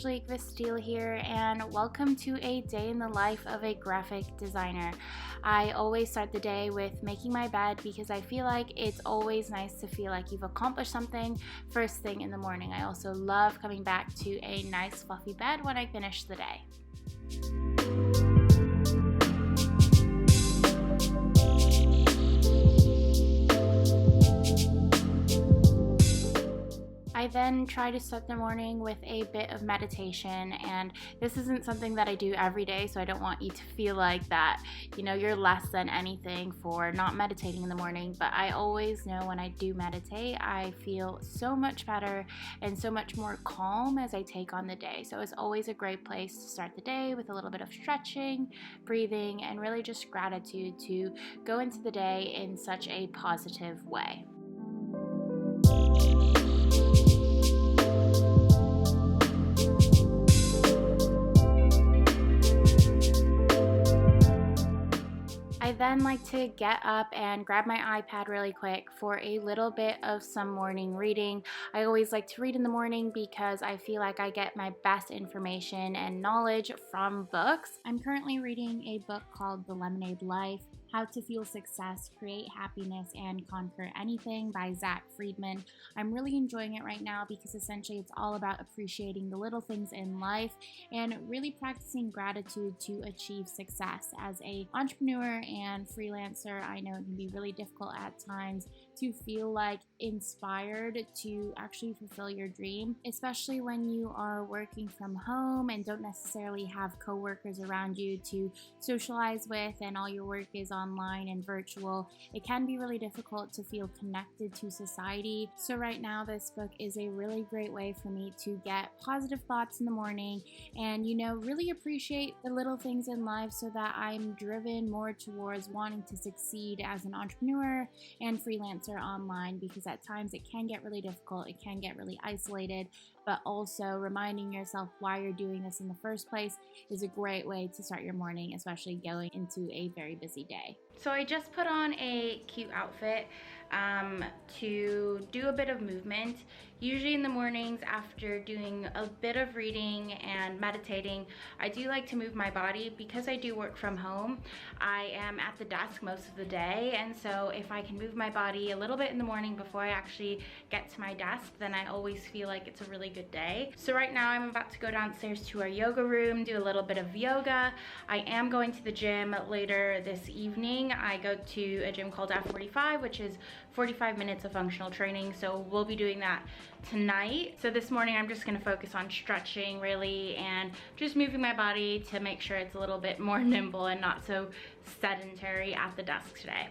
Angelique here, and welcome to a day in the life of a graphic designer. I always start the day with making my bed because I feel like it's always nice to feel like you've accomplished something first thing in the morning. I also love coming back to a nice fluffy bed when I finish the day. I then try to start the morning with a bit of meditation, and this isn't something that I do every day, so I don't want you to feel like that, you're less than anything for not meditating in the morning. But I always know when I do meditate, I feel so much better and so much more calm as I take on the day. So it's always a great place to start the day with a little bit of stretching, breathing, and really just gratitude to go into the day in such a positive way. I then like to get up and grab my iPad really quick for a little bit of some morning reading. I always like to read in the morning because I feel like I get my best information and knowledge from books. I'm currently reading a book called The Lemonade Life: How to Fuel Success, Create Happiness, and Conquer Anything by Zach Friedman. I'm really enjoying it right now because essentially it's all about appreciating the little things in life and really practicing gratitude to achieve success. As an entrepreneur and freelancer, I know it can be really difficult at times to feel like inspired to actually fulfill your dream, especially when you are working from home and don't necessarily have coworkers around you to socialize with, and all your work is online and virtual. It can be really difficult to feel connected to society. So right now, this book is a really great way for me to get positive thoughts in the morning and, really appreciate the little things in life so that I'm driven more towards wanting to succeed as an entrepreneur and freelancer online, because at times it can get really difficult, it can get really isolated, but also reminding yourself why you're doing this in the first place is a great way to start your morning, especially going into a very busy day. So I just put on a cute outfit to do a bit of movement. Usually in the mornings after doing a bit of reading and meditating, I do like to move my body. Because I do work from home, I am at the desk most of the day, and so if I can move my body a little bit in the morning before I actually get to my desk, then I always feel like it's a really good day. So right now I'm about to go downstairs to our yoga room, do a little bit of yoga. I am going to the gym later this evening. I go to a gym called F45, which is 45 minutes of functional training, so we'll be doing that tonight. So this morning I'm just going to focus on stretching really and just moving my body to make sure it's a little bit more nimble and not so sedentary at the desk today.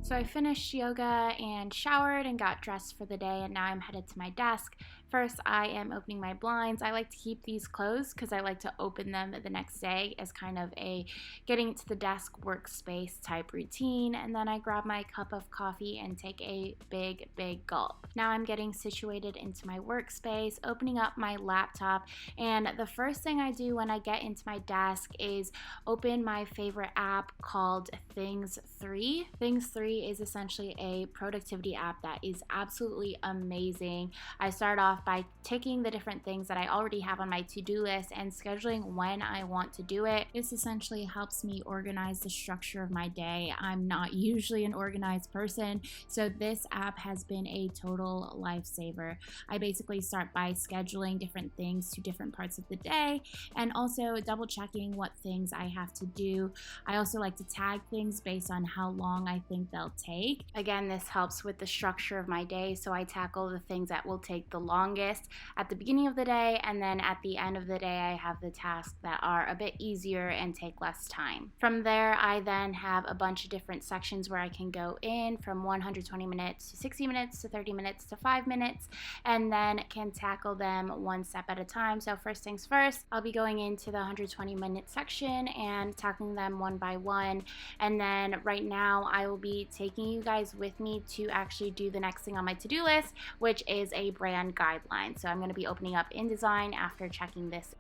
So I finished yoga and showered and got dressed for the day, and now I'm headed to my desk. First, I am opening my blinds. I like to keep these closed because I like to open them the next day as kind of a getting to the desk workspace type routine. And then I grab my cup of coffee and take a big gulp. Now I'm getting situated into my workspace, opening up my laptop, and the first thing I do when I get into my desk is open my favorite app called Things 3. Things 3 is essentially a productivity app that is absolutely amazing. I start off by ticking the different things that I already have on my to-do list and scheduling when I want to do it. This essentially helps me organize the structure of my day. I'm not usually an organized person, so this app has been a total lifesaver. I basically start by scheduling different things to different parts of the day and also double checking what things I have to do. I also like to tag things based on how long I think they'll take. Again, this helps with the structure of my day, so I tackle the things that will take the longest longest at the beginning of the day, and then at the end of the day I have the tasks that are a bit easier and take less time. From there, I then have a bunch of different sections where I can go in from 120 minutes to 60 minutes to 30 minutes to 5 minutes, and then can tackle them one step at a time. So first things first, I'll be going into the 120-minute section and tackling them one by one. And then right now I will be taking you guys with me to actually do the next thing on my to-do list, which is a brand guideline. So I'm going to be opening up InDesign after checking this.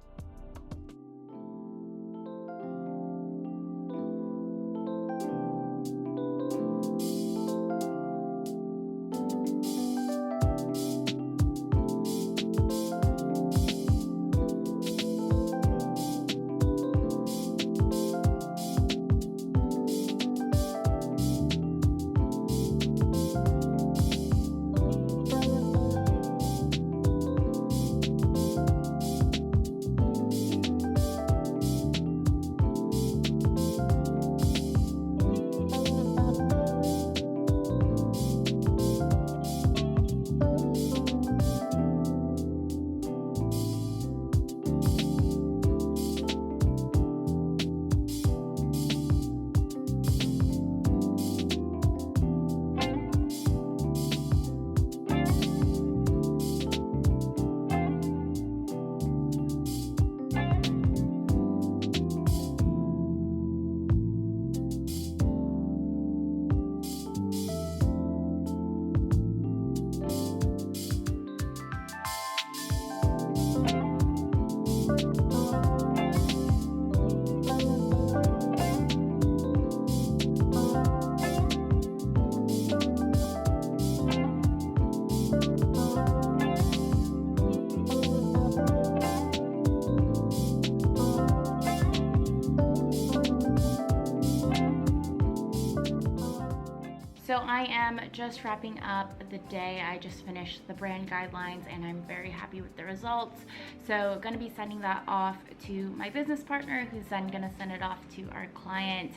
So I am just wrapping up the day. I just finished the brand guidelines and I'm very happy with the results. So gonna be sending that off to my business partner, who's then gonna send it off to our client.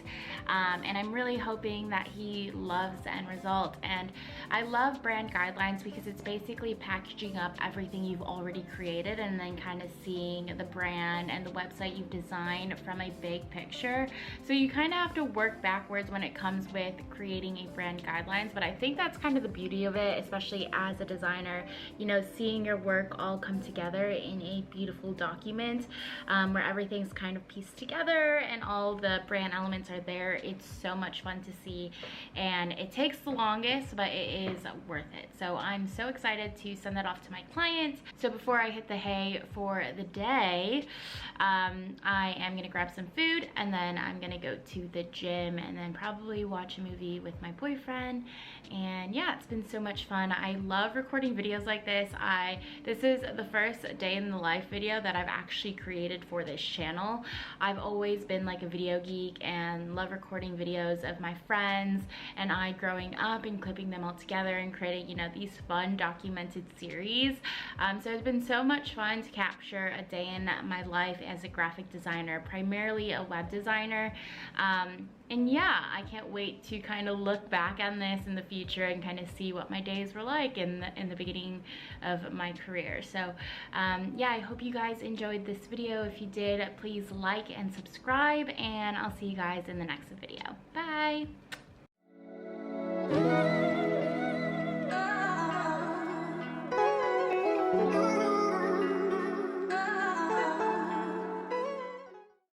And I'm really hoping that he loves the end result. And I love brand guidelines because it's basically packaging up everything you've already created and then kind of seeing the brand and the website you've designed from a big picture. So you kind of have to work backwards when it comes with creating a brand guidelines, but I think that's kind of the beauty of it, especially as a designer, you know, seeing your work all come together in a beautiful document where everything's kind of pieced together and all the brand elements are there. It's so much fun to see, and it takes the longest, but it is worth it. So I'm so excited to send that off to my client. So before I hit the hay for the day, I am gonna grab some food and then I'm gonna go to the gym and then probably watch a movie with my boyfriend. And yeah, it's been so much fun. I love recording videos like this. This is the first day in the life video that I've actually created for this channel. I've always been like a video geek and love recording videos of my friends and I growing up and clipping them all together and creating, you know, these fun documented series. So it's been so much fun to capture a day in my life as a graphic designer, primarily a web designer. And yeah, I can't wait to kind of look back on this in the future and kind of see what my days were like in the beginning of my career. So yeah, I hope you guys enjoyed this video. If you did, please like and subscribe, and I'll see you guys in the next video. Bye!